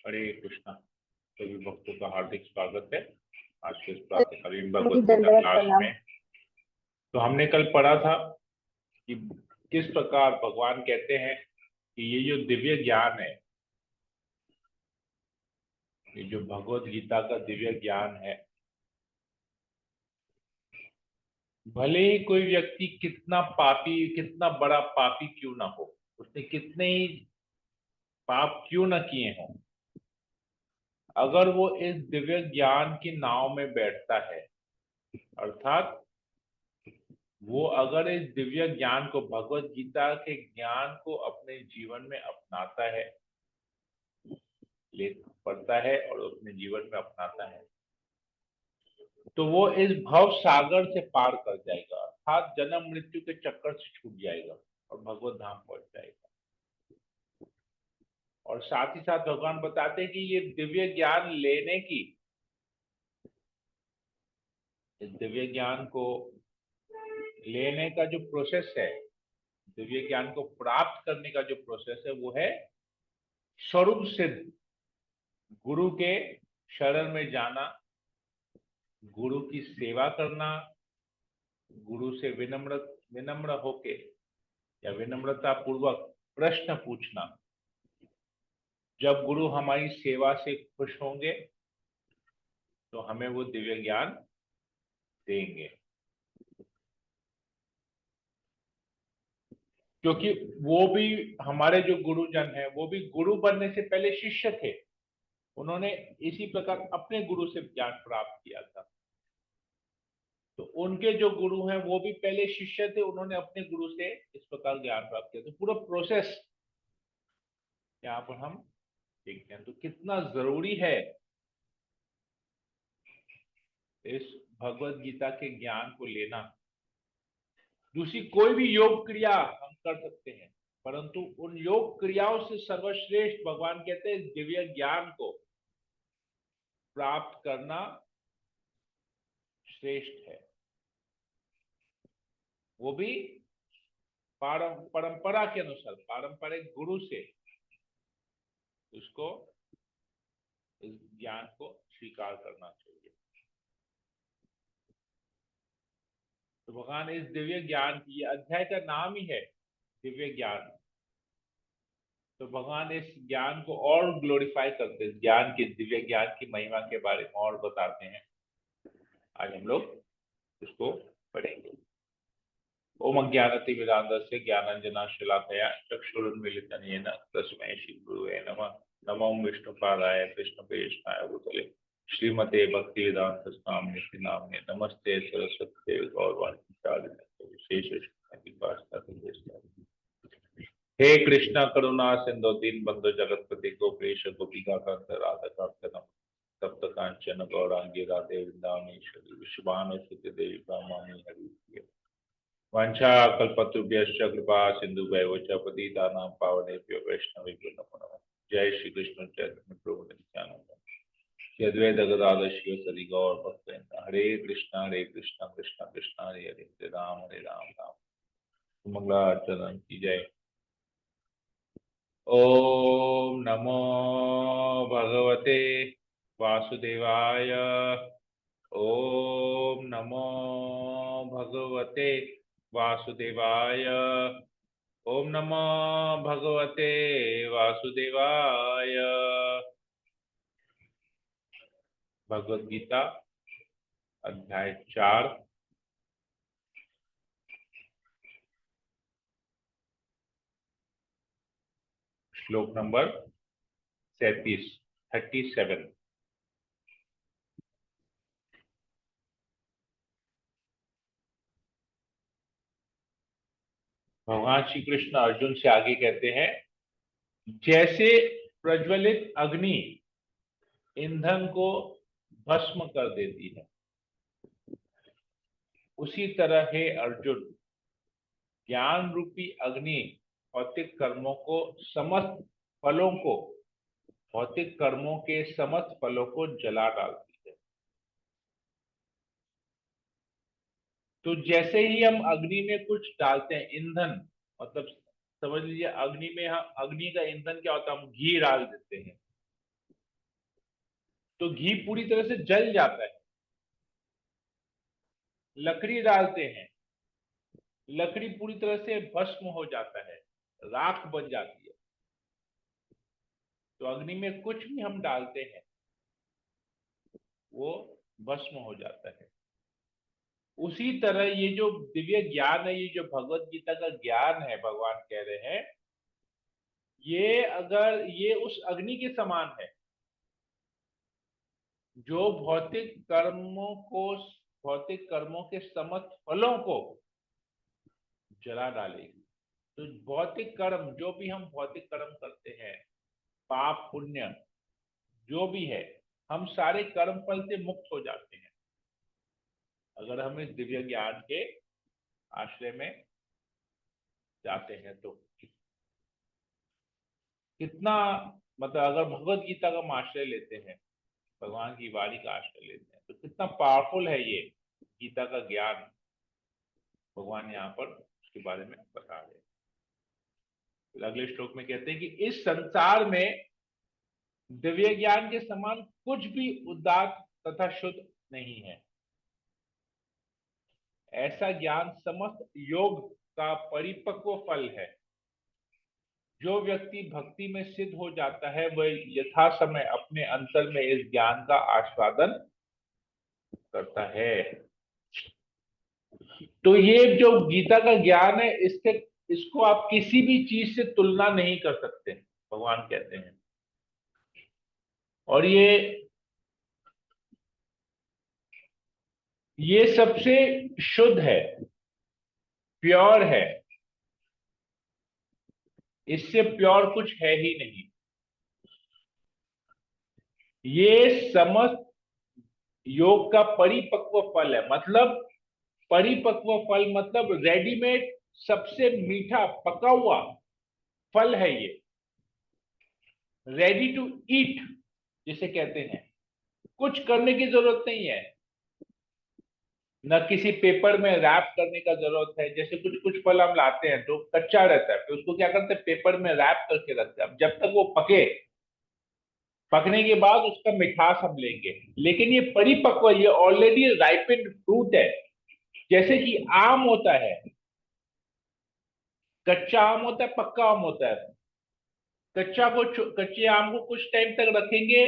हरे कृष्णा। सभी भक्तों का हार्दिक स्वागत है आज के इस जी, प्रातःकालीन भगवत गीता दंडवत क्लास प्रणाम। में। तो हमने कल पढ़ा था कि किस प्रकार भगवान कहते हैं कि ये जो दिव्य ज्ञान है, ये जो भगवत गीता का दिव्य ज्ञान है, भले ही कोई व्यक्ति कितना पापी, कितना बड़ा पापी क्यों ना हो, उसने कितने ही पाप क्यों न किए हों, अगर वो इस दिव्य ज्ञान की नाव में बैठता है, अर्थात वो अगर इस दिव्य ज्ञान को, भगवत गीता के ज्ञान को अपने जीवन में अपनाता है, पढ़ता है और अपने जीवन में अपनाता है, तो वो इस भव सागर से पार कर जाएगा, अर्थात जन्म मृत्यु के चक्कर से छूट जाएगा और भगवत धाम पहुंच जाएगा। और साथ ही साथ भगवान बताते हैं कि ये दिव्य ज्ञान लेने की, इस दिव्य ज्ञान को लेने का जो प्रोसेस है, दिव्य ज्ञान को प्राप्त करने का जो प्रोसेस है, वो है स्वरूप सिद्ध गुरु के शरण में जाना, गुरु की सेवा करना, गुरु से विनम्र होके या विनम्रता पूर्वक प्रश्न पूछना। जब गुरु हमारी सेवा से खुश होंगे तो हमें वो दिव्य ज्ञान देंगे, क्योंकि वो भी, हमारे जो गुरुजन हैं, वो भी गुरु बनने से पहले शिष्य थे। उन्होंने इसी प्रकार अपने गुरु से ज्ञान प्राप्त किया था। तो उनके जो गुरु हैं वो भी पहले शिष्य थे, उन्होंने अपने गुरु से इस प्रकार ज्ञान प्राप्त किया। तो पूरा प्रोसेस यहाँ पर हम देखते हैं। तो कितना जरूरी है इस भगवत गीता के ज्ञान को लेना। दूसरी कोई भी योग क्रिया हम कर सकते हैं, परंतु उन योग क्रियाओं से सर्वश्रेष्ठ भगवान कहते हैं दिव्य ज्ञान को प्राप्त करना श्रेष्ठ है। वो भी परंपरा के अनुसार, पारंपरिक गुरु से उसको, इस ज्ञान को स्वीकार करना चाहिए। तो भगवान इस दिव्य ज्ञान की, अध्याय का नाम ही है दिव्य ज्ञान। तो भगवान इस ज्ञान को और ग्लोरीफाई करते हैं, ज्ञान की, दिव्य ज्ञान की महिमा के बारे में और बताते हैं। आज हम लोग इसको पढ़ेंगे। ओम अज्ञानतिमिरान्धस्य ज्ञानाञ्जनशलाकया चक्षुरुन्मीलितं येन तस्मै श्रीगुरवे नमः। नमो विष्णुपादाय कृष्णप्रेष्ठाय भूतले श्रीमते भक्तिवेदांत स्वामिनिति नामिने नमस्ते सरस्वती गौरवाणी प्रचारिणे विशेष। हे कृष्णा करुणा सिंधु दीनबंधु जगतपति गोपेश गोपिका कांत राधा कांत तप्त कांचन गौरांगी राधे वृंदावनेश्वरी विश्वानुसुते देवी ब्रह्माणी हरि। वांछा कल्पतरुभ्यश्च कृपा सिंधुभ्यो च पतितानां पावनेभ्यो वैष्णवेभ्यो नमो नमः। जय श्री कृष्ण चैतन्य प्रभु नित्यानंद श्री अद्वैत गदाधर शिव सदि गौर भक्तवृंद। हरे कृष्णा कृष्णा कृष्णा हरे हरे राम राम मंगलाचरण की जय। ओम नमो भगवते वासुदेवाय। ओम नमो भगवते वासुदेवाय। ओम नमो भगवते वासुदेवाय। भगवद गीता अध्याय 4 श्लोक नंबर 37। भगवान श्री कृष्ण अर्जुन से आगे कहते हैं, जैसे प्रज्वलित अग्नि ईंधन को भस्म कर देती है, उसी तरह हे अर्जुन, ज्ञान रूपी अग्नि भौतिक कर्मों को, समस्त फलों को, भौतिक कर्मों के समस्त फलों को जला डालती है। तो जैसे ही हम अग्नि में कुछ डालते हैं, ईंधन, मतलब समझ लीजिए अग्नि में, हम, अग्नि का ईंधन क्या होता है, हम घी डाल देते हैं। तो घी पूरी तरह से जल जाता है। लकड़ी डालते हैं, लकड़ी पूरी तरह से भस्म हो जाता है, राख बन जाती है। तो अग्नि में कुछ भी हम डालते हैं वो भस्म हो जाता है। उसी तरह ये जो दिव्य ज्ञान है, ये जो भगवत गीता का ज्ञान है, भगवान कह रहे हैं, ये अगर ये उस अग्नि के समान है जो भौतिक कर्मों के समस्त फलों को जला डालेगी। तो भौतिक कर्म, जो भी हम भौतिक कर्म करते हैं, पाप पुण्य जो भी है, हम सारे कर्म फल से मुक्त हो जाते हैं अगर हम इस दिव्य ज्ञान के आश्रय में जाते हैं। तो कितना, मतलब अगर भगवत गीता का हम आश्रय लेते हैं, भगवान की वाणी का आश्रय लेते हैं, तो कितना पावरफुल है ये गीता का ज्ञान। भगवान यहाँ पर उसके बारे में बता रहे हैं। फिर अगले श्लोक में कहते हैं कि इस संसार में दिव्य ज्ञान के समान कुछ भी उदात्त तथा शुद्ध नहीं है। ऐसा ज्ञान समस्त योग का परिपक्व फल है। जो व्यक्ति भक्ति में सिद्ध हो जाता है वह यथा समय अपने अंतर में इस ज्ञान का आस्वादन करता है। तो ये जो गीता का ज्ञान है, इसके इसको आप किसी भी चीज से तुलना नहीं कर सकते, भगवान कहते हैं। और ये सबसे शुद्ध है, प्योर है। इससे प्योर कुछ है ही नहीं। ये समस्त योग का परिपक्व फल है। मतलब परिपक्व फल मतलब रेडीमेड, सबसे मीठा पका हुआ फल है ये। रेडी टू ईट जिसे कहते हैं। कुछ करने की जरूरत नहीं है, न किसी पेपर में रैप करने का जरूरत है। जैसे कुछ कुछ फल हम लाते हैं तो कच्चा रहता है, फिर उसको क्या करते हैं, पेपर में रैप करके रखते हैं। अब जब तक वो पके, पकने के बाद उसका मिठास हम लेंगे। लेकिन ये परिपक्व, ये ऑलरेडी राइपेंड फ्रूट है। जैसे कि आम होता है, कच्चा आम होता है, पक्का आम होता है। कच्चे आम को कुछ टाइम तक रखेंगे,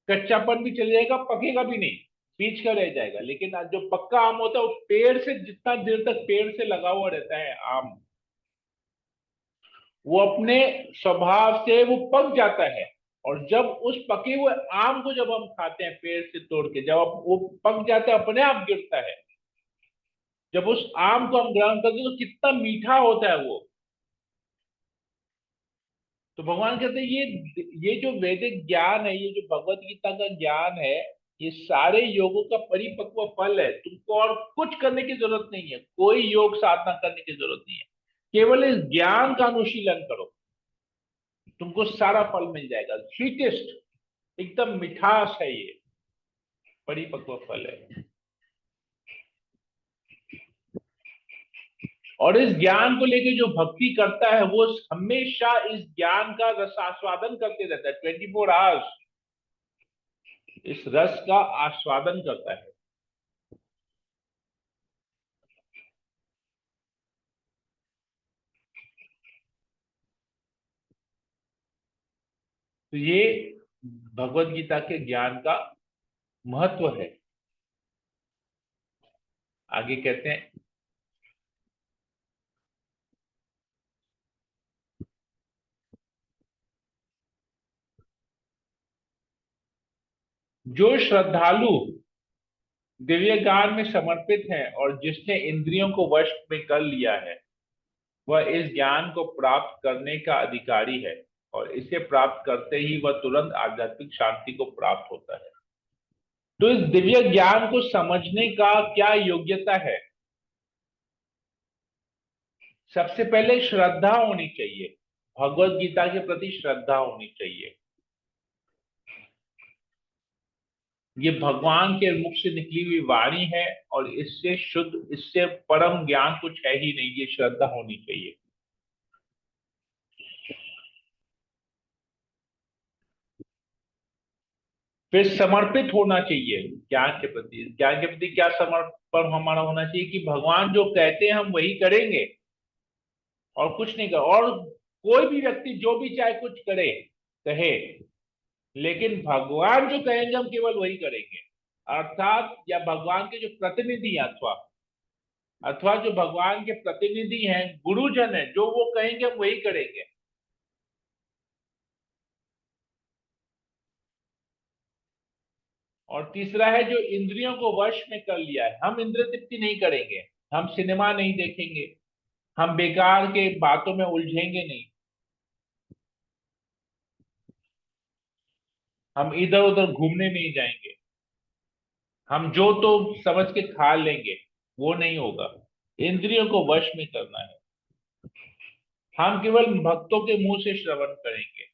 कच्चापन भी चले जाएगा, पकेगा भी नहीं, बीच का रह जाएगा। लेकिन जो पक्का आम होता है, वो पेड़ से जितना देर तक पेड़ से लगा हुआ रहता है आम, वो अपने स्वभाव से वो पक जाता है। और जब उस पके हुए आम को जब हम खाते हैं पेड़ से तोड़ के, जब वो पक जाता है, अपने आप गिरता है, जब उस आम को हम ग्रहण करते हैं तो कितना मीठा होता है वो। तो भगवान कहते हैं ये जो वैदिक ज्ञान है, ये जो भगवत गीता का ज्ञान है, ये सारे योगों का परिपक्व फल है। तुमको और कुछ करने की जरूरत नहीं है, कोई योग साधना करने की जरूरत नहीं है। केवल इस ज्ञान का अनुशीलन करो, तुमको सारा फल मिल जाएगा। स्वीटेस्ट, एकदम मिठास है ये, परिपक्व फल है। और इस ज्ञान को लेके जो भक्ति करता है वो हमेशा इस ज्ञान का रसास्वादन करते रहता है। 24 आवर्स इस रस का आस्वादन करता है। तो ये भगवत गीता के ज्ञान का महत्व है। आगे कहते हैं, जो श्रद्धालु दिव्य ज्ञान में समर्पित है और जिसने इंद्रियों को वश में कर लिया है, वह इस ज्ञान को प्राप्त करने का अधिकारी है। और इसे प्राप्त करते ही वह तुरंत आध्यात्मिक शांति को प्राप्त होता है। तो इस दिव्य ज्ञान को समझने का क्या योग्यता है? सबसे पहले श्रद्धा होनी चाहिए, भगवत गीता के प्रति श्रद्धा होनी चाहिए। ये भगवान के मुख से निकली हुई वाणी है, और इससे शुद्ध, इससे परम ज्ञान कुछ है ही नहीं। ये श्रद्धा होनी चाहिए। फिर समर्पित होना चाहिए ज्ञान के प्रति। ज्ञान के प्रति क्या समर्पण हमारा होना चाहिए कि भगवान जो कहते हैं हम वही करेंगे और कुछ नहीं कर। और कोई भी व्यक्ति जो भी चाहे कुछ करे कहे, लेकिन भगवान जो कहेंगे हम केवल वही करेंगे। अर्थात या भगवान के जो प्रतिनिधि हैं अथवा अथवा जो भगवान के प्रतिनिधि हैं, गुरुजन है, जो वो कहेंगे हम वही करेंगे। और तीसरा है जो इंद्रियों को वश में कर लिया है, हम इंद्रिय तृप्ति नहीं करेंगे, हम सिनेमा नहीं देखेंगे, हम बेकार के बातों में उलझेंगे नहीं, हम इधर उधर घूमने नहीं जाएंगे, हम जो तो समझ के खा लेंगे, वो नहीं होगा। इंद्रियों को वश में करना है। हम केवल भक्तों के मुंह से श्रवण करेंगे,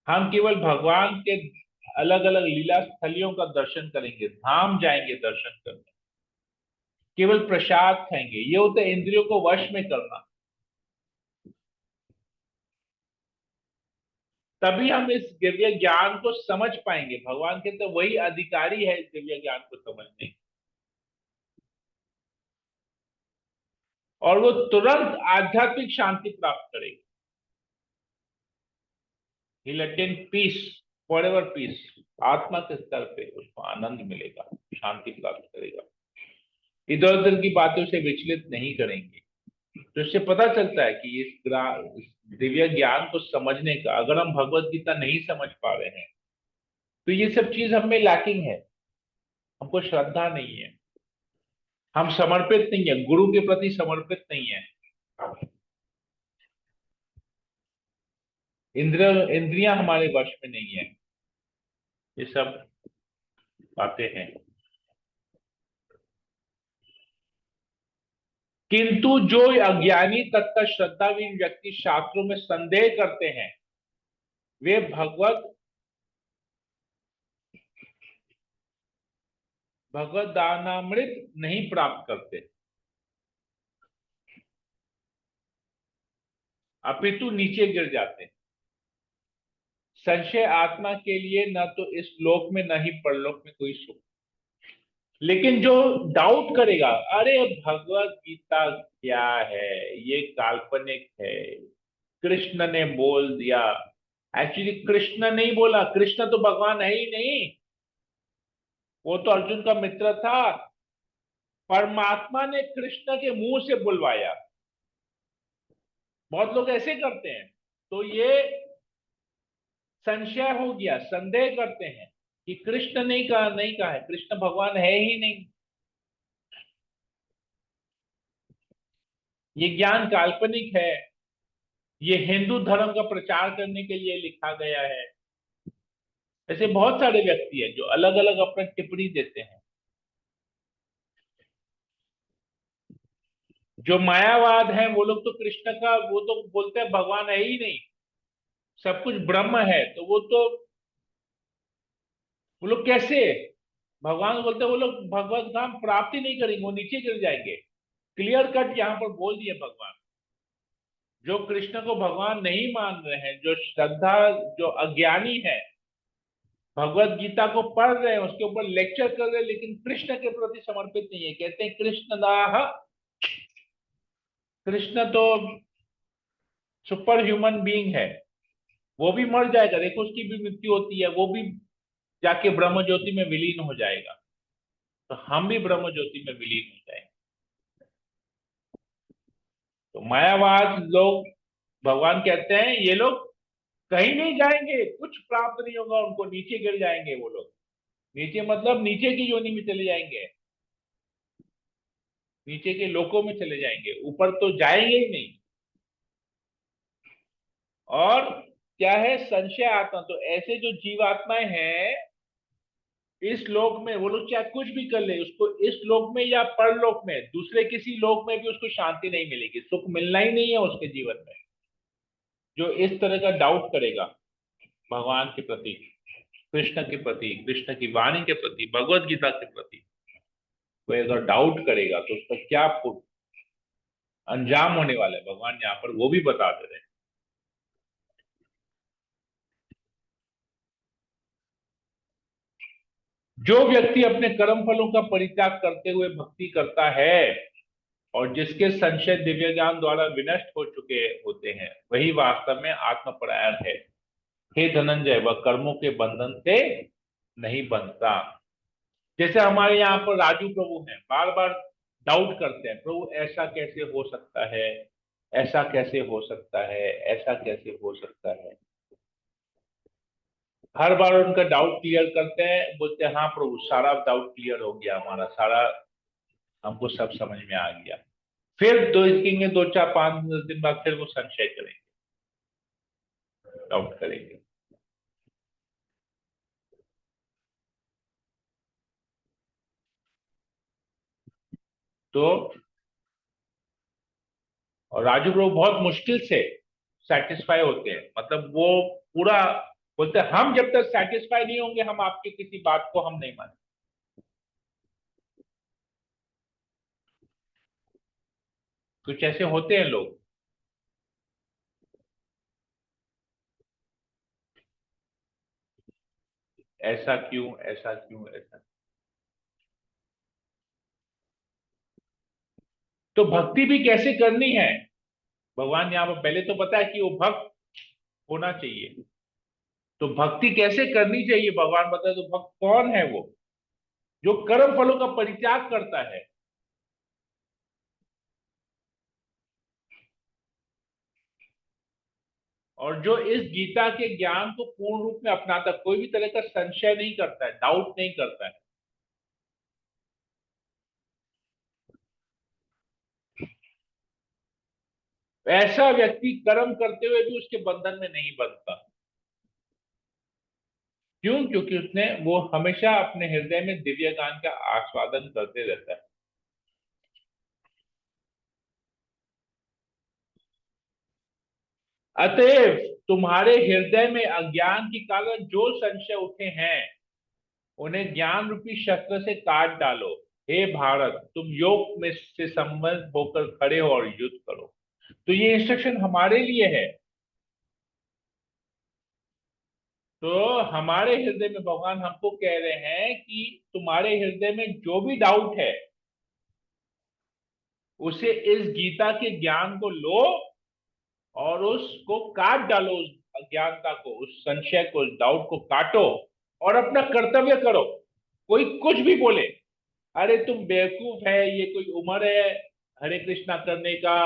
हम केवल भगवान के अलग अलग लीला स्थलियों का दर्शन करेंगे, धाम जाएंगे दर्शन करने, केवल प्रसाद खाएंगे। ये होता है इंद्रियों को वश में करना। तभी हम इस दिव्य ज्ञान को समझ पाएंगे। भगवान के तो वही अधिकारी है इस दिव्य ज्ञान को समझने के। और वो तुरंत आध्यात्मिक शांति प्राप्त करेगा। He'll attain peace, forever peace। आत्मा के स्तर पे उसको आनंद मिलेगा, शांति प्राप्त करेगा। इधर उधर की बातों से विचलित नहीं करेंगे। तो इससे पता चलता है कि इस दिव्य ज्ञान को समझने का, अगर हम भगवत गीता नहीं समझ पा रहे हैं तो ये सब चीज हम में लैकिंग है। हमको श्रद्धा नहीं है, हम समर्पित नहीं है, गुरु के प्रति समर्पित नहीं है। इंद्रियां हमारे वश में नहीं है। ये सब बातें हैं। किंतु जो अज्ञानी तथा श्रद्धाहीन व्यक्ति शास्त्रों में संदेह करते हैं, वे भगवत दानामृत नहीं प्राप्त करते, अपितु नीचे गिर जाते हैं। संशय आत्मा के लिए न तो इस लोक में न ही परलोक में कोई सुख। लेकिन जो डाउट करेगा, अरे भगवत गीता क्या है, ये काल्पनिक है, कृष्ण ने बोल दिया। एक्चुअली कृष्ण नहीं बोला, कृष्ण तो भगवान है ही नहीं, वो तो अर्जुन का मित्र था। परमात्मा ने कृष्ण के मुंह से बुलवाया। बहुत लोग ऐसे करते हैं। तो ये संशय हो गया, संदेह करते हैं कि कृष्ण नहीं कहा है, कृष्ण भगवान है ही नहीं, ये ज्ञान काल्पनिक है, ये हिंदू धर्म का प्रचार करने के लिए लिखा गया है। ऐसे बहुत सारे व्यक्ति हैं जो अलग अलग अपना टिप्पणी देते हैं। जो मायावाद है वो लोग तो कृष्ण का, वो तो बोलते हैं भगवान है ही नहीं, सब कुछ ब्रह्म है। तो वो लोग कैसे भगवान बोलते हैं, वो लोग भगवत धाम प्राप्त ही नहीं करेंगे, वो नीचे गिर जाएंगे। क्लियर कट यहाँ पर बोल दिए भगवान। जो कृष्ण को भगवान नहीं मान रहे हैं, जो श्रद्धा, जो अज्ञानी है, भगवत गीता को पढ़ रहे हैं, उसके ऊपर लेक्चर कर रहे हैं, लेकिन कृष्ण के प्रति समर्पित नहीं है, कहते हैं कृष्ण दाह, कृष्ण तो सुपर ह्यूमन बीइंग है, वो भी मर जाएगा, देखो उसकी भी मृत्यु होती है, वो भी जाके ब्रह्म ज्योति में विलीन हो जाएगा। तो हम भी ब्रह्म ज्योति में विलीन हो जाएंगे। तो मायावाद लोग, भगवान कहते हैं ये लोग कहीं नहीं जाएंगे, कुछ प्राप्त नहीं होगा उनको, नीचे गिर जाएंगे वो लोग। नीचे मतलब नीचे की योनि में चले जाएंगे, नीचे के लोकों में चले जाएंगे, ऊपर तो जाएंगे ही नहीं। और क्या है, संशय आत्मा। तो ऐसे जो जीवात्माएं हैं इस लोक में, वो लोग चाहे कुछ भी कर ले, उसको इस लोक में या परलोक में, दूसरे किसी लोक में भी उसको शांति नहीं मिलेगी, सुख मिलना ही नहीं है उसके जीवन में। जो इस तरह का डाउट करेगा भगवान के प्रति, कृष्ण के प्रति, कृष्ण की वाणी के प्रति, भगवत गीता के प्रति, कोई अगर डाउट करेगा तो उसका क्या अंजाम होने वाला है, भगवान यहाँ पर वो भी बता दे रहे हैं। जो व्यक्ति अपने कर्म फलों का परित्याग करते हुए भक्ति करता है और जिसके संशय दिव्य ज्ञान द्वारा विनष्ट हो चुके होते हैं, वही वास्तव में आत्मपरायण है। हे धनंजय, वह कर्मों के बंधन से नहीं बंधता। जैसे हमारे यहाँ पर राजू प्रभु हैं, बार बार डाउट करते हैं, प्रभु ऐसा कैसे हो सकता है, ऐसा कैसे हो सकता है, ऐसा कैसे हो सकता है। हर बार उनका डाउट क्लियर करते हैं, बोलते हैं हाँ प्रभु सारा डाउट क्लियर हो गया, हमारा सारा हमको सब समझ में आ गया। फिर देखेंगे 2 4 5 दिन बाद फिर वो संशय करेंगे, डाउट करेंगे। तो और राजू प्रभु बहुत मुश्किल से सेटिस्फाई होते हैं, मतलब वो पूरा बोलते हैं हम जब तक सेटिस्फाई नहीं होंगे हम आपकी किसी बात को हम नहीं मानेंगे। कुछ ऐसे होते हैं लोग। ऐसा क्यों, ऐसा क्यों, ऐसा। तो भक्ति भी कैसे करनी है, भगवान यहाँ पर पहले तो पता है कि वो भक्त होना चाहिए। तो भक्ति कैसे करनी चाहिए भगवान बताए, तो भक्त कौन है वो, जो कर्म फलों का परित्याग करता है और जो इस गीता के ज्ञान को पूर्ण रूप में अपनाता, कोई भी तरह का संशय नहीं करता है, डाउट नहीं करता है। ऐसा व्यक्ति कर्म करते हुए भी उसके बंधन में नहीं बंधता। क्यों? क्योंकि उसने वो हमेशा अपने हृदय में दिव्य ज्ञान का आस्वादन करते रहता है। अतएव तुम्हारे हृदय में अज्ञान के कारण जो संशय उठे हैं उन्हें ज्ञान रूपी शस्त्र से काट डालो। हे भारत, तुम योग में से संबंध होकर खड़े हो और युद्ध करो। तो ये इंस्ट्रक्शन हमारे लिए है। तो हमारे हृदय में भगवान हमको कह रहे हैं कि तुम्हारे हृदय में जो भी डाउट है उसे इस गीता के ज्ञान को लो और उसको काट डालो, उस अज्ञानता को, उस संशय को, उस डाउट को काटो और अपना कर्तव्य करो। कोई कुछ भी बोले, अरे तुम बेवकूफ है, ये कोई उम्र है हरे कृष्णा करने का,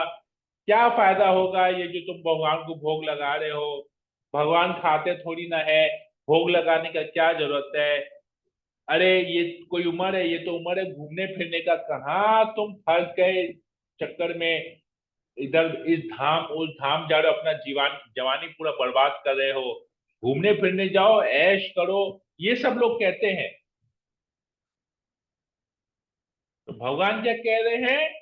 क्या फायदा होगा ये जो तुम भगवान को भोग लगा रहे हो, भगवान खाते थोड़ी ना है, भोग लगाने का क्या जरूरत है। अरे ये कोई उम्र है, ये तो उम्र है घूमने फिरने का, कहाँ तुम फंस गए चक्कर में, इधर इस धाम उस धाम जा रहे हो, अपना जीवन जवानी पूरा बर्बाद कर रहे हो, घूमने फिरने जाओ, ऐश करो, ये सब लोग कहते हैं। तो भगवान क्या कह रहे हैं,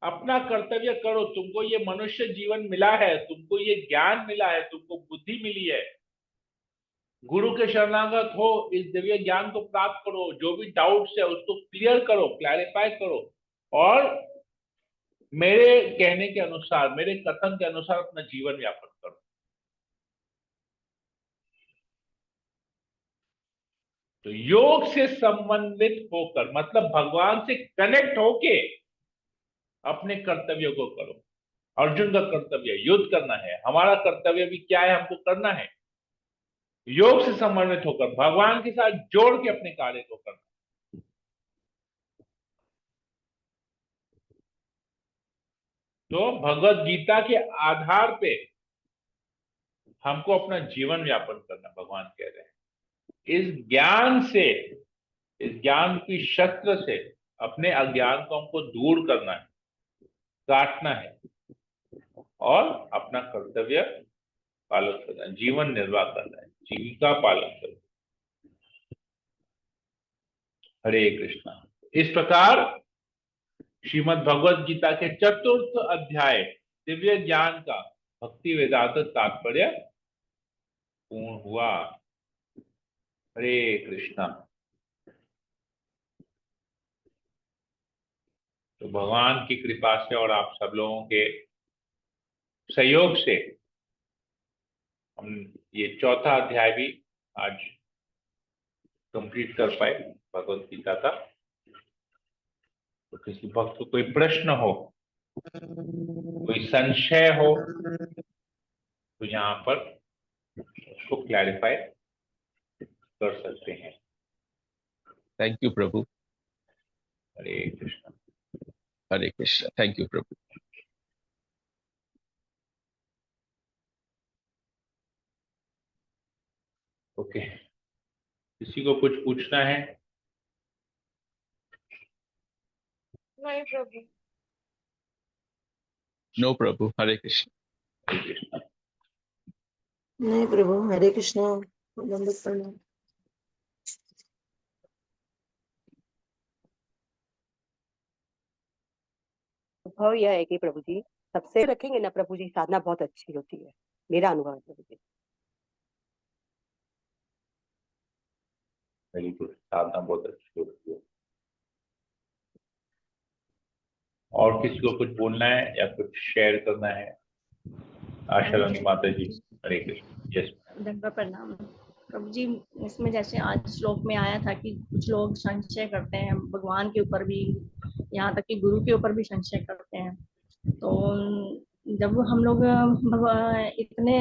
अपना कर्तव्य करो, तुमको ये मनुष्य जीवन मिला है, तुमको ये ज्ञान मिला है, तुमको बुद्धि मिली है, गुरु के शरणागत हो, इस दिव्य ज्ञान को प्राप्त करो, जो भी डाउट्स है उसको क्लियर करो, क्लैरिफाई करो और मेरे कहने के अनुसार, मेरे कथन के अनुसार अपना जीवन यापन करो। तो योग से संबंधित होकर मतलब भगवान से कनेक्ट होके अपने कर्तव्यों को करो। अर्जुन का कर्तव्य युद्ध करना है, हमारा कर्तव्य भी क्या है, हमको करना है योग से समन्वित होकर भगवान के साथ जोड़ के अपने कार्य को करना। तो भगवत गीता के आधार पे हमको अपना जीवन यापन करना, भगवान कह रहे हैं इस ज्ञान से, इस ज्ञान की शस्त्र से अपने अज्ञान को हमको दूर करना है, काटना है और अपना कर्तव्य पालन करना है, जीवन निर्वाह करना है, जीविका पालन करना। हरे कृष्णा। इस प्रकार श्रीमद् भगवत गीता के चतुर्थ अध्याय दिव्य ज्ञान का भक्ति वेदांत तात्पर्य पूर्ण हुआ। हरे कृष्णा। तो भगवान की कृपा से और आप सब लोगों के सहयोग से हम ये चौथा अध्याय भी आज कंप्लीट कर पाए। भगवत गीता का। तो किसी भक्त को कोई प्रश्न हो, कोई संशय हो, तो यहाँ पर उसको क्लैरिफाई कर सकते हैं। Thank you Prabhu. Hare Krishna. Hare Krishna. Thank you Prabhu. Okay, किसी को कुछ पूछना है? नहीं प्रभु। नो प्रभु। हरे कृष्ण। हरे कृष्ण। नहीं प्रभु। हरे कृष्णा। दंडवत प्रणाम। अनुभव यह है कि प्रभु जी सबसे रखेंगे ना प्रभु जी, साधना बहुत अच्छी होती है, मेरा अनुभव है प्रभु जी। वेरी गुड, साधना बहुत अच्छी होती है। और किसी को कुछ बोलना है या कुछ शेयर करना है? आशा रानी माता जी। हरे कृष्ण। यस। दंडवत प्रणाम प्रभु जी। इसमें जैसे आज श्लोक में आया था कि कुछ लोग संशय करते हैं भगवान के ऊपर भी, यहाँ तक कि गुरु के ऊपर भी संशय करते हैं। तो जब हम लोग इतने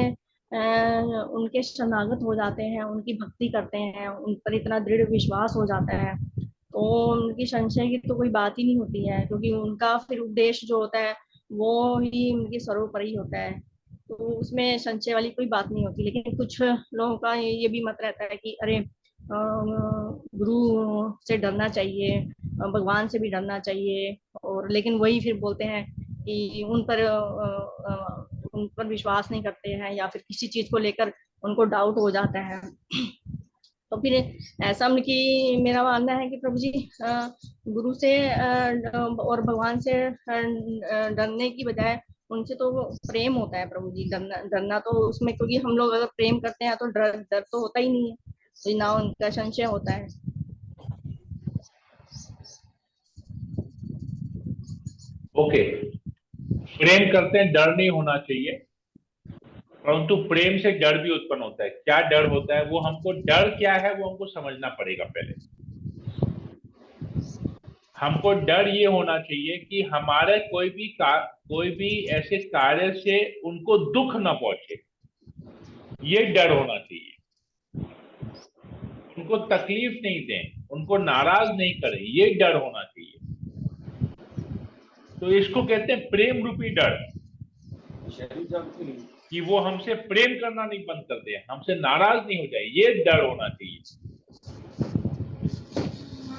उनके शरणागत हो जाते हैं, उनकी भक्ति करते हैं, उन पर इतना दृढ़ विश्वास हो जाता है, तो उनकी संशय की तो कोई बात ही नहीं होती है, क्योंकि उनका फिर उद्देश्य जो होता है वो ही उनकी सर्वोपरि होता है, तो उसमें संशय वाली कोई बात नहीं होती। लेकिन कुछ लोगों का ये भी मत रहता है कि अरे गुरु से डरना चाहिए, भगवान से भी डरना चाहिए, और लेकिन वही फिर बोलते हैं कि उन पर विश्वास नहीं करते हैं, या फिर किसी चीज को लेकर उनको डाउट हो जाता है। तो फिर ऐसा कि मेरा मानना है कि प्रभु जी गुरु से और भगवान से डरने की बजाय उनसे तो प्रेम होता है प्रभु जी। डरना डरना तो उसमें, क्योंकि हम लोग अगर प्रेम करते हैं तो डर डर तो होता ही नहीं है, तो ना उनका संशय होता है। ओके, प्रेम करते हैं, डर नहीं होना चाहिए, परंतु प्रेम से डर भी उत्पन्न होता है। क्या डर होता है, वो हमको, डर क्या है वो हमको समझना पड़ेगा पहले। हमको डर ये होना चाहिए कि हमारे कोई भी ऐसे कार्य से उनको दुख न पहुंचे, ये डर होना चाहिए। उनको तकलीफ नहीं दें, उनको नाराज नहीं करें, ये डर होना चाहिए। तो इसको कहते हैं प्रेम रूपी डर, कि वो हमसे प्रेम करना नहीं बंद कर दे, हमसे नाराज नहीं हो जाए, ये डर होना चाहिए।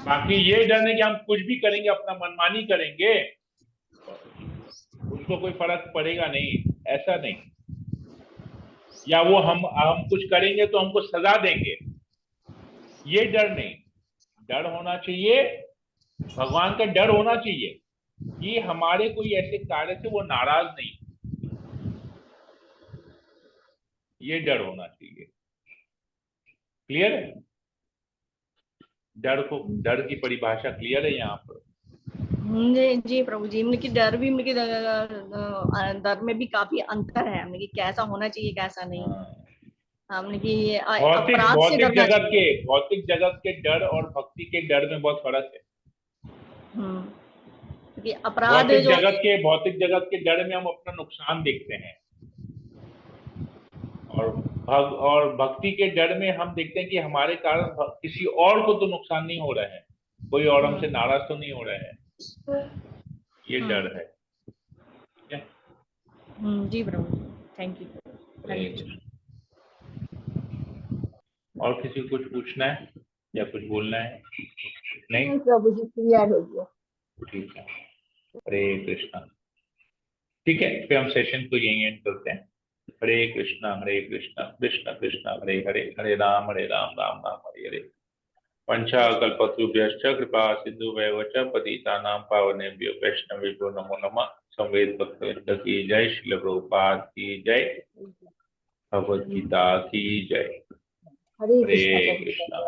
बाकी ये डर नहीं कि हम कुछ भी करेंगे, अपना मनमानी करेंगे, उसको कोई फर्क पड़ेगा नहीं, ऐसा नहीं। या वो हम कुछ करेंगे तो हमको सजा देंगे, ये डर नहीं। डर होना चाहिए, भगवान का डर होना चाहिए कि हमारे कोई ऐसे कार्य से वो नाराज नहीं, ये डर होना चाहिए। क्लियर है? डर की परिभाषा क्लियर है यहाँ पर? जी जी प्रभु जी। मतलब कि डर भी, मतलब कि डर में भी काफी अंतर है, मतलब कि कैसा होना चाहिए कैसा नहीं। हमने कि अपराध से डरना चाहिए। भौतिक जगत के डर और भक्ति के डर में बहुत फर्क है। क्योंकि अपराध जो भौतिक जगत के डर में हम अपना नुकसान देखते हैं, और भक्ति के डर में हम देखते हैं कि हमारे कारण किसी और को तो नुकसान नहीं हो रहा है, कोई और हमसे नाराज तो नहीं हो रहा है, ये डर है। ठीक है? जी प्रभु, थैंक यू। और किसी को कुछ पूछना है या कुछ बोलना है? नहीं प्रभु जी क्लियर हो गया। ठीक है। हरे कृष्णा। ठीक है, फिर हम सेशन को यहीं एंड करते हैं। हरे कृष्णा कृष्ण कृष्ण हरे हरे, हरे राम राम राम हरे हरे। पंचाकल्पतरुभ्यश्च कृपा सिन्धुभ्येव च पतितानां पावनेभ्यो वैष्णवेभ्यो नमो नमः। संवेद भक्तवृंद की जय, श्रील प्रभुपाद की जय, भगवद गीता की जय। हरे हरे कृष्णा। कृष्णा।